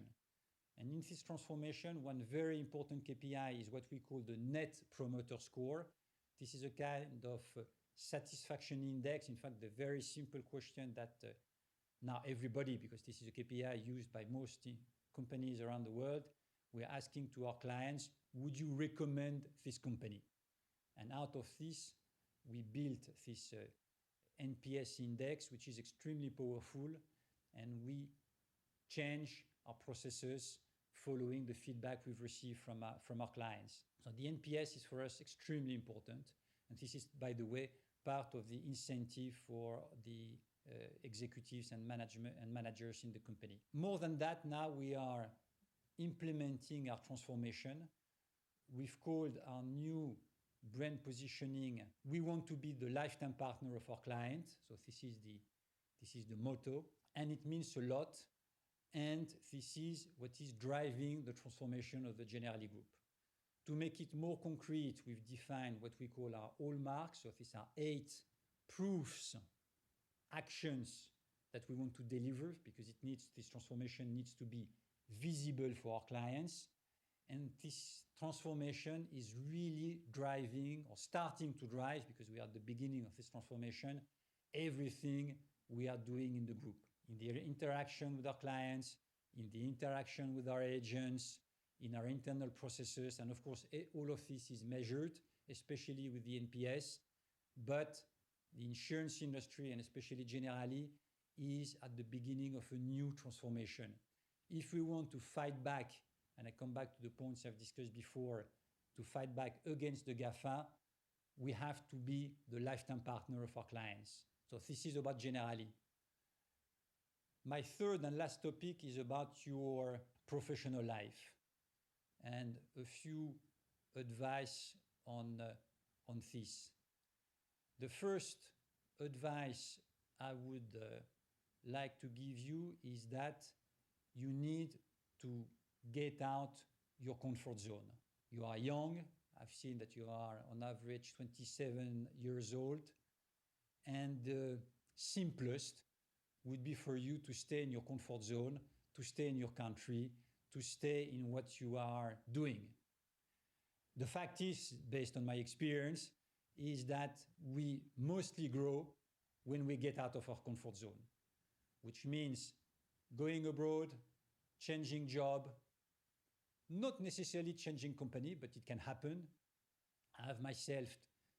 And in this transformation, one very important KPI is what we call the Net Promoter Score. This is a kind of satisfaction index. In fact, the very simple question that now everybody, because this is a KPI used by most companies around the world, we're asking to our clients, would you recommend this company? And out of this, we built this NPS index, which is extremely powerful, and we change our processes following the feedback we've received from our clients. So the NPS is for us extremely important, and this is, by the way, part of the incentive for the executives and managers in the company. More than that, now we are implementing our transformation. We've called our new brand positioning, we want to be the lifetime partner of our client. So this is the motto, and it means a lot. And this is what is driving the transformation of the Generali Group. To make it more concrete, we've defined what we call our hallmarks. So these are 8 proofs, actions that we want to deliver because this transformation needs to be visible for our clients. And this transformation is really driving or starting to drive, because we are at the beginning of this transformation, everything we are doing in the group, in the interaction with our clients, in the interaction with our agents, in our internal processes. And of course, all of this is measured, especially with the NPS. But the insurance industry, and especially Generali, is at the beginning of a new transformation. If we want to fight back, and I come back to the points I've discussed before, to fight back against the GAFA, we have to be the lifetime partner of our clients. So this is about Generali. My third and last topic is about your professional life, and a few advice on this. The first advice I would like to give you is that you need to get out your comfort zone. You are young. I've seen that you are on average 27 years old. And the simplest would be for you to stay in your comfort zone, to stay in your country, to stay in what you are doing. The fact is, based on my experience, is that we mostly grow when we get out of our comfort zone, which means going abroad, changing job, not necessarily changing company, but it can happen. I have myself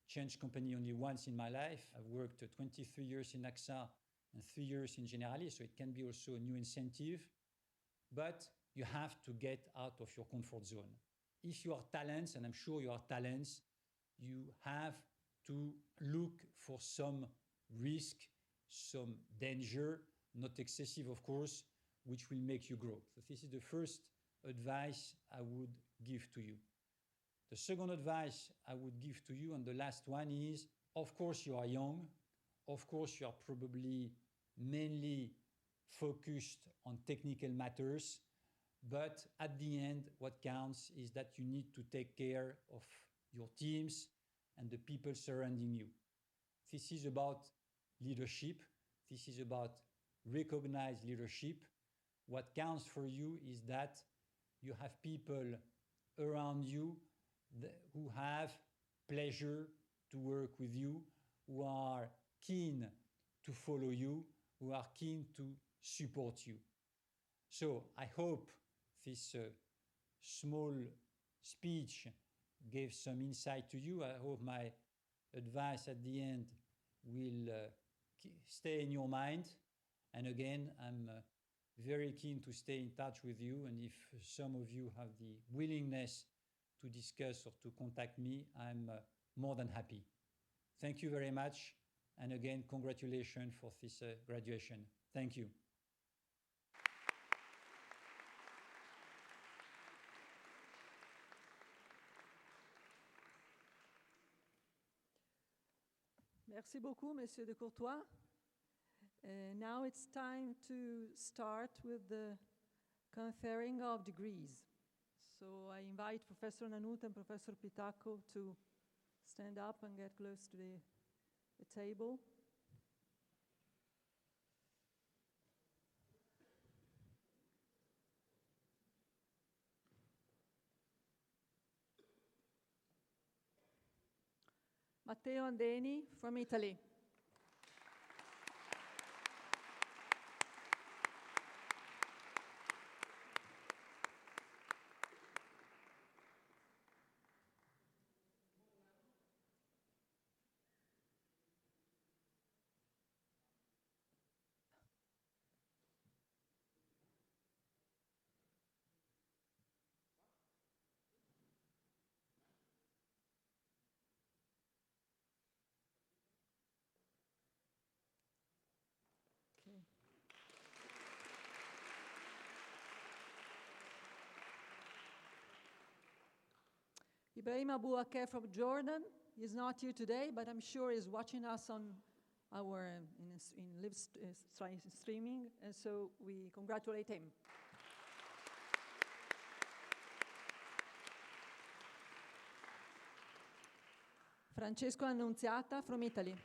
changed company only once in my life. I've worked 23 years in AXA and 3 years in Generali, so it can be also a new incentive. But you have to get out of your comfort zone. If you are talents, and I'm sure you are talents, you have to look for some risk, some danger, not excessive, of course, which will make you grow. So this is the first advice I would give to you. The second advice I would give to you, and the last one is, of course, you are young. Of course, you are probably mainly focused on technical matters. But at the end, what counts is that you need to take care of your teams and the people surrounding you. This is about leadership. This is about recognized leadership. What counts for you is that you have people around you who have pleasure to work with you, who are keen to follow you, who are keen to support you. So I hope this small speech gave some insight to you. I hope my advice at the end will stay in your mind. And again, I'm very keen to stay in touch with you. And if some of you have the willingness to discuss or to contact me, I'm more than happy. Thank you very much. And again, congratulations for this graduation. Thank you. Merci beaucoup, Monsieur de Courtois. Now it's time to start with the conferring of degrees. So I invite Professor Nanut and Professor Pitacco to stand up and get close to the table. Matteo Andeni from Italy. Okay. Ibrahim Abu Akeh from Jordan. He's not here today, but I'm sure he's watching us on our in live streaming, and so we congratulate him. Francesco Annunziata from Italy.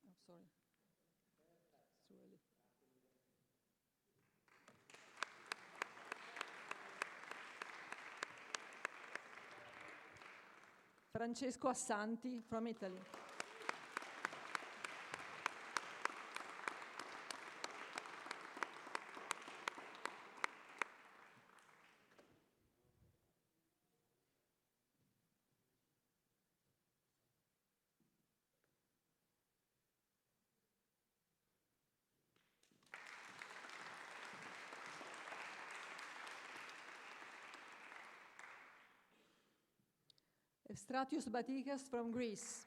Oh, sorry. It's too early. Francesco Assanti from Italy. Stratius Batikas from Greece.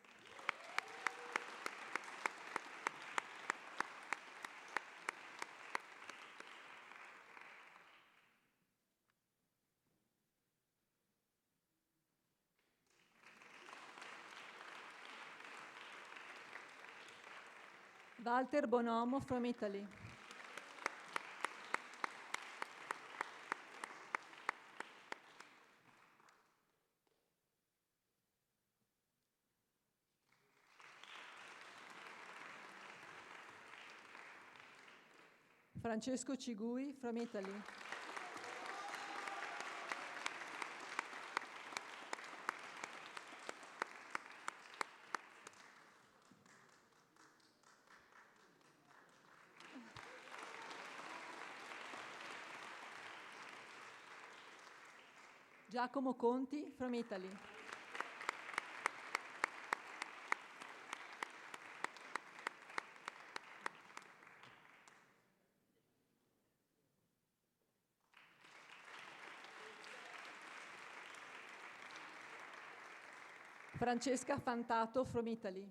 Walter Bonomo from Italy. Francesco Cigui from Italy. Giacomo Conti from Italy. Francesca Fantato from Italy.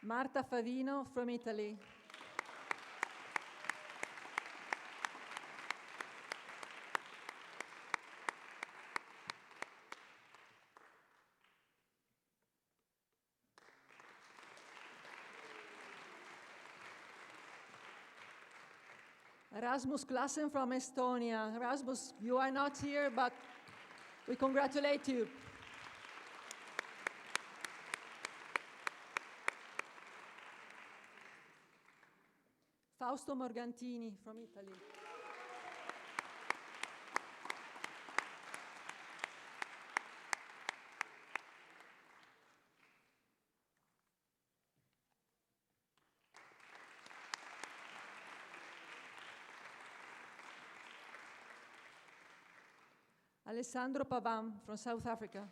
Marta Favino from Italy. Rasmus Klassen from Estonia. Rasmus, you are not here, but we congratulate you. Fausto Morgantini from Italy. Alessandro Pavan from South Africa.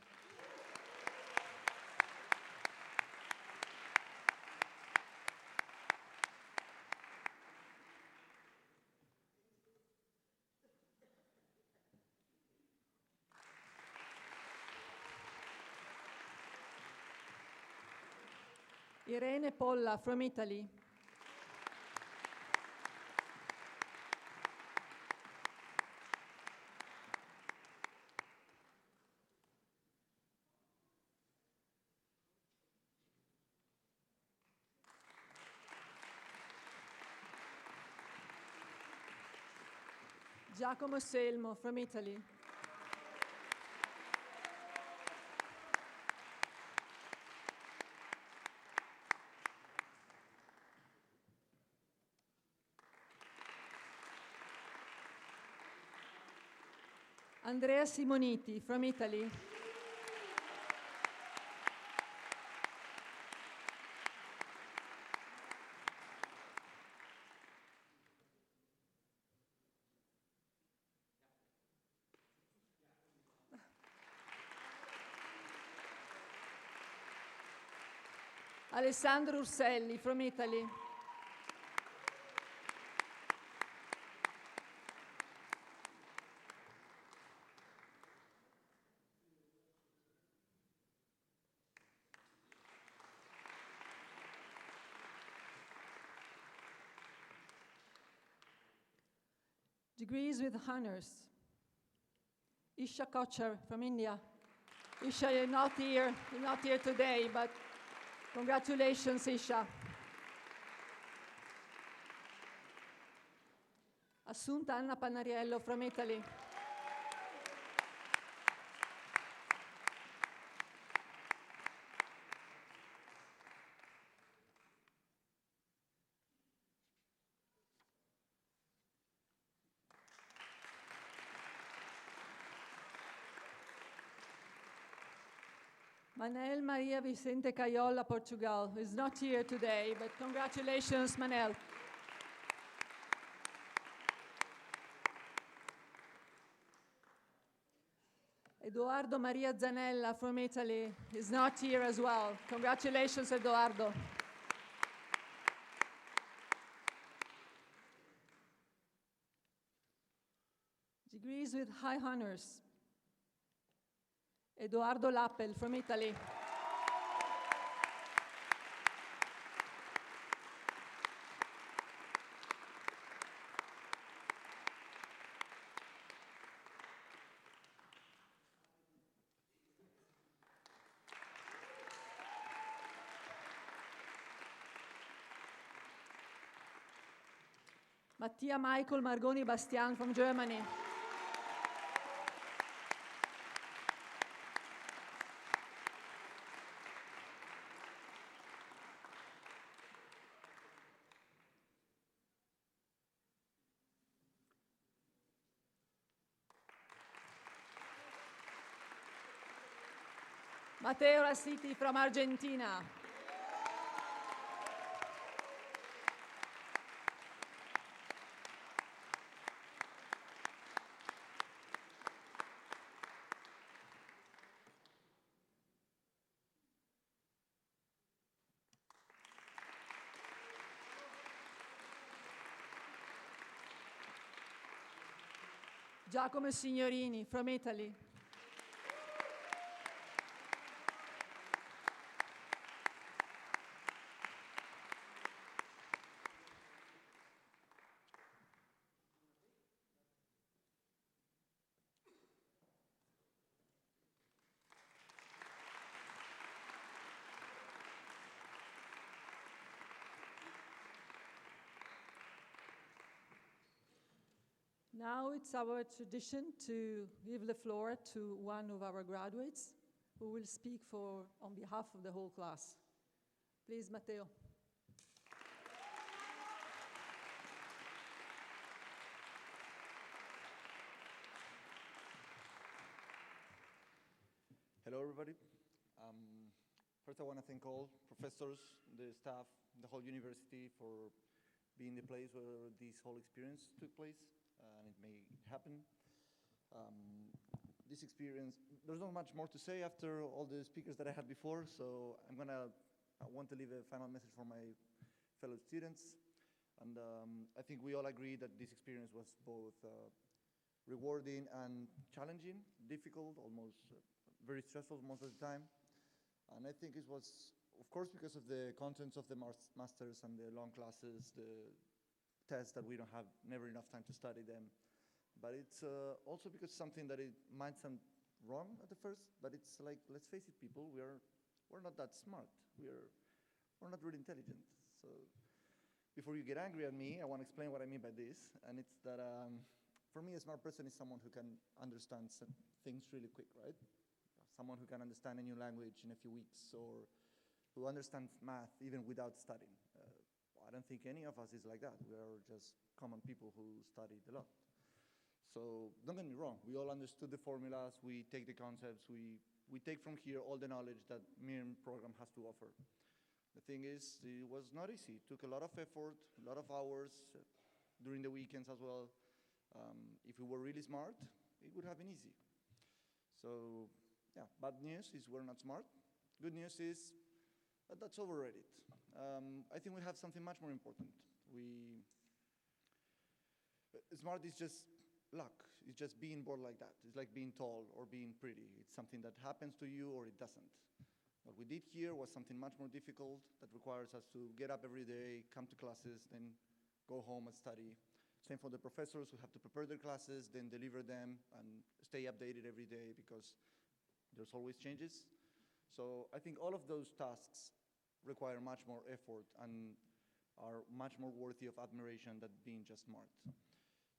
Irene Polla from Italy. Giacomo Selmo from Italy. Andrea Simoniti from Italy. Alessandro Urselli from Italy. Degrees with honors. Isha Kochar from India. Isha, you're not here today, but congratulations, Isha. Assunta Anna Pannariello from Italy. Manel Maria Vicente Caiola, Portugal, who is not here today, but congratulations, Manel. Edoardo Maria Zanella from Italy is not here as well. Congratulations, Edoardo. Degrees with high honors. Edoardo Lappel from Italy. Mattia Michael Margoni Bastian from Germany. Matteo Rassiti from Argentina. Giacomo Signorini from Italy. Now it's our tradition to give the floor to one of our graduates who will speak on behalf of the whole class. Please, Matteo. Hello, everybody. First, I want to thank all professors, the staff, the whole university for being the place where this whole experience took place, and it may happen. This experience, there's not much more to say after all the speakers that I had before, so I want to leave a final message for my fellow students. And I think we all agree that this experience was both rewarding and challenging, difficult, almost very stressful most of the time. And I think it was, of course, because of the contents of the masters and the long classes, the tests that we don't have never enough time to study them. But it's also because something that it might sound wrong at the first, but it's like, let's face it, people, we're not that smart. We're not really intelligent. So before you get angry at me, I want to explain what I mean by this. And it's that for me, a smart person is someone who can understand some things really quick, right? Someone who can understand a new language in a few weeks, or who understands math even without studying. I don't think any of us is like that. We are just common people who studied a lot. So don't get me wrong, we all understood the formulas, we take the concepts, we take from here all the knowledge that MIB program has to offer. The thing is, it was not easy. It took a lot of effort, a lot of hours, during the weekends as well. If we were really smart, it would have been easy. So, yeah, bad news is we're not smart. Good news is that that's overrated. I think we have something much more important. Smart is just luck. It's just being born like that. It's like being tall or being pretty. It's something that happens to you or it doesn't. What we did here was something much more difficult that requires us to get up every day, come to classes, then go home and study. Same for the professors who have to prepare their classes, then deliver them and stay updated every day because there's always changes. So I think all of those tasks require much more effort and are much more worthy of admiration than being just smart.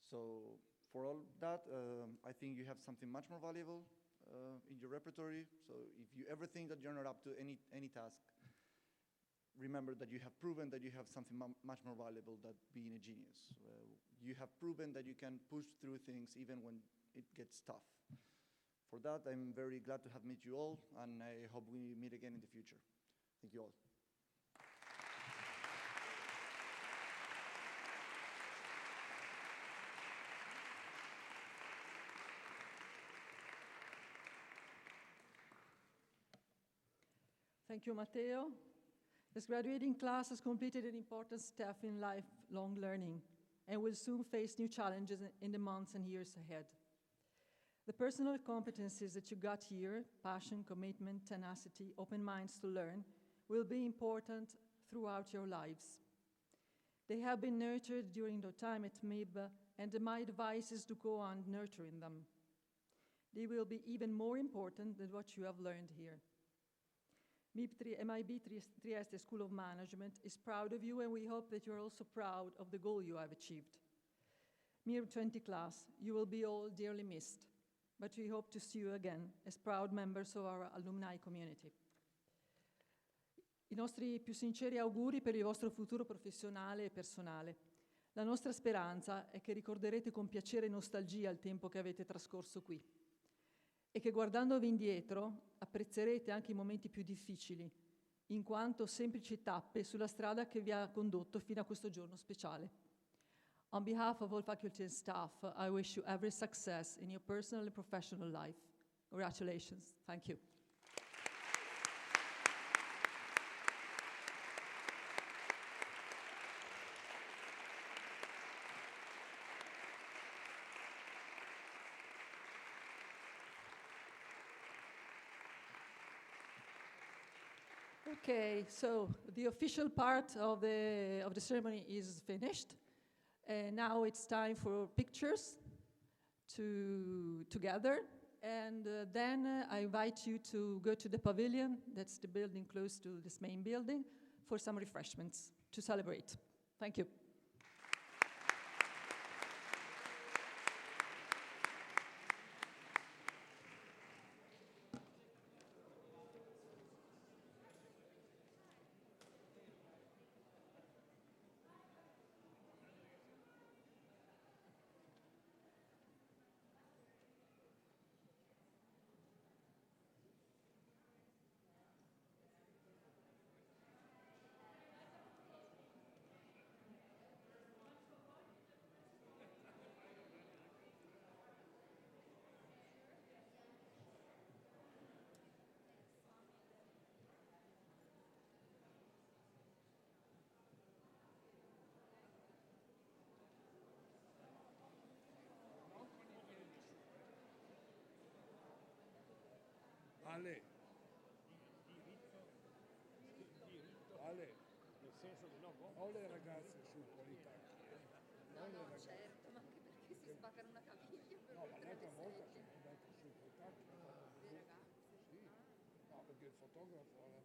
So for all that, I think you have something much more valuable in your repertory. So if you ever think that you're not up to any task, remember that you have proven that you have something much more valuable than being a genius. You have proven that you can push through things even when it gets tough. For that, I'm very glad to have met you all, and I hope we meet again in the future. Thank you all. Thank you, Matteo. This graduating class has completed an important step in lifelong learning and will soon face new challenges in the months and years ahead. The personal competencies that you got here, passion, commitment, tenacity, open minds to learn, will be important throughout your lives. They have been nurtured during your time at MIB, and my advice is to go on nurturing them. They will be even more important than what you have learned here. MIB Trieste School of Management is proud of you, and we hope that you're also proud of the goal you have achieved. MIB 20 class, you will be all dearly missed, but we hope to see you again as proud members of our alumni community. I nostri più sinceri auguri per il vostro futuro professionale e personale. La nostra speranza è che ricorderete con piacere e nostalgia il tempo che avete trascorso qui e che guardandovi indietro apprezzerete anche i momenti più difficili, in quanto semplici tappe sulla strada che vi ha condotto fino a questo giorno speciale. On behalf of all faculty and staff, I wish you every success in your personal and professional life. Congratulations. Thank you. Okay, so the official part of the ceremony is finished. And now it's time for pictures to gather. And then I invite you to go to the pavilion, that's the building close to this main building, for some refreshments to celebrate. Thank you. Ale. Ale. Nel senso di no, Non le ragazze su qualità. Non le ragazze. Certo, ma anche perché si spaccano una caviglia per No, ma mettere l'altra le volta sedie. sono andati su qualità. Le ragazze. Sì. No, perché il fotografo